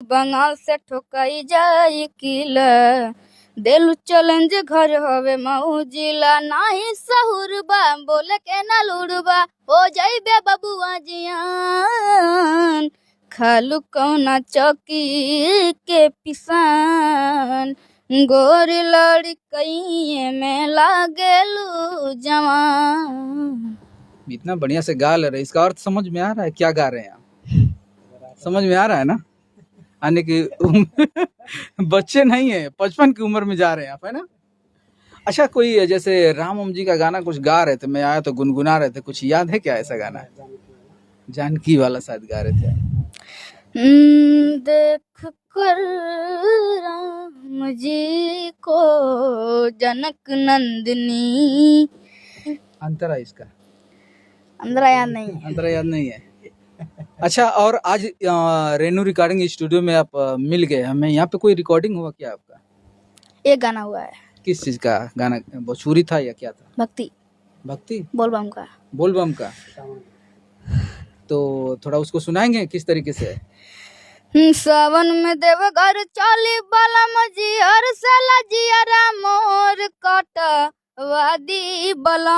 बंगाल से ठोकाई जाई किला देलू चैलेंज घर हवे मऊ जिला नाही सहुरबा बोले के ना लुड़बा हो जाइबे बबुआ जियान खालू कौना चौकी के पिसान गोर लड़कइये में लागेलू जवान। इतना बढ़िया से गा ले रहे, इसका अर्थ समझ में आ रहा है? क्या गा रहे हैं आप? समझ में आ रहा है ना? आने की बच्चे नहीं है, 55 की उम्र में जा रहे हैं आप, है ना? अच्छा, कोई जैसे राम जी का गाना कुछ गा रहे थे, मैं आया तो गुनगुना रहे थे, कुछ याद है क्या ऐसा गाना? जानकी वाला शायद गा रहे थे। देख कर राम जी को जनक नंदिनी, अंतरा इसका अंदर याद नहीं है। अंतरा याद नहीं है। अच्छा, और आज रेनू रिकॉर्डिंग स्टूडियो में आप मिल गए हमें, यहाँ पे कोई रिकॉर्डिंग हुआ क्या आपका? एक गाना हुआ है। किस चीज का गाना? भोजपुरी था या क्या था? भक्ति भक्ति बोलबम का। बोलबम का, तो थोड़ा उसको सुनाएंगे किस तरीके से? सावन में देवघर चाली बलम जियर सला जियरा मोर काटा वादी बलम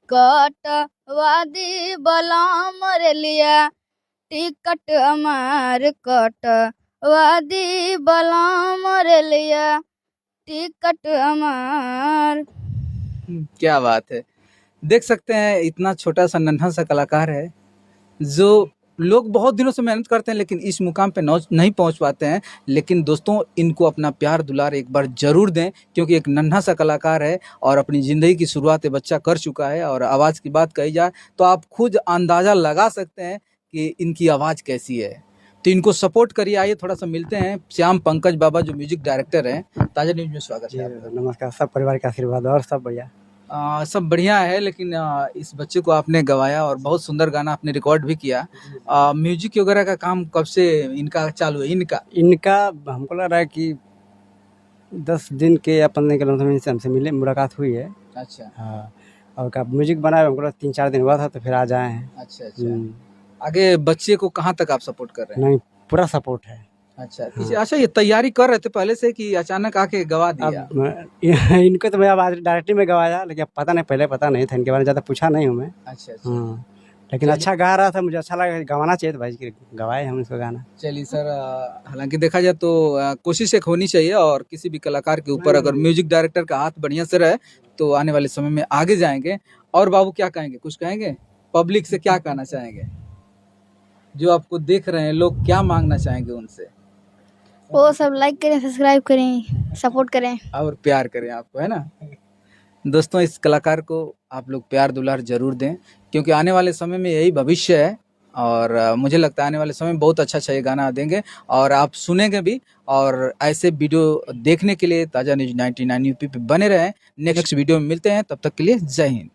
काटा वादी बलम रे लिया टिकट हमार काटा वादी बलम रे लिया टिकट हमार। क्या बात है! देख सकते हैं, इतना छोटा सा नन्हा सा कलाकार है जो लोग बहुत दिनों से मेहनत करते हैं लेकिन इस मुकाम पे नहीं पहुंच पाते हैं। लेकिन दोस्तों, इनको अपना प्यार दुलार एक बार जरूर दें, क्योंकि एक नन्हा सा कलाकार है और अपनी ज़िंदगी की शुरुआत ये बच्चा कर चुका है। और आवाज़ की बात कही जाए तो आप खुद अंदाज़ा लगा सकते हैं कि इनकी आवाज़ कैसी है। तो इनको सपोर्ट करिए। आइए थोड़ा सा मिलते हैं श्याम पंकज बाबा, जो म्यूजिक डायरेक्टर हैं। ताजा न्यूज में स्वागत है। नमस्कार, सब परिवार का आशीर्वाद और सब बढ़िया। सब बढ़िया है, लेकिन इस बच्चे को आपने गवाया और बहुत सुंदर गाना आपने रिकॉर्ड भी किया। म्यूजिक वगैरह का काम कब से इनका चालू है? इनका हमको लग रहा है कि 10 दिन के या 15 दिन के हमसे मिले मुलाकात हुई है। अच्छा, हाँ, और का म्यूजिक बनाया हमको 3-4 दिन हुआ था, तो फिर आज आए हैं। अच्छा। आगे बच्चे को कहाँ तक आप सपोर्ट कर रहे हैं? नहीं, पूरा सपोर्ट है। अच्छा, अच्छा, ये तैयारी कर रहे थे पहले से कि अचानक आके गवा दिया? अब इनको तो मैं अब आज डायरेक्टली में गवाया, लेकिन अब पता नहीं, पहले पता नहीं था इनके बारे में, ज़्यादा पूछा नहीं हूँ मैं। अच्छा। हाँ, लेकिन अच्छा गा रहा था, मुझे अच्छा लगा, गवाना चाहिए तो भाई गवाए हम इसको गाना। चलिए सर, हालांकि देखा जाए तो कोशिश एक होनी चाहिए, और किसी भी कलाकार के ऊपर अगर म्यूजिक डायरेक्टर का हाथ बढ़िया से रहे तो आने वाले समय में आगे जाएंगे। और बाबू क्या कहेंगे, कुछ कहेंगे? पब्लिक से क्या कहना चाहेंगे? जो आपको देख रहे हैं लोग, क्या मांगना चाहेंगे उनसे? वो सब लाइक करें, सब्सक्राइब करें, सपोर्ट करें और प्यार करें आपको, है ना? दोस्तों, इस कलाकार को आप लोग प्यार दुलार जरूर दें, क्योंकि आने वाले समय में यही भविष्य है। और मुझे लगता है आने वाले समय में बहुत अच्छा ये गाना देंगे और आप सुनेंगे भी। और ऐसे वीडियो देखने के लिए ताजा न्यूज 99 यूपी पे बने रहें। नेक्स्ट वीडियो में मिलते हैं, तब तक के लिए जय हिंद।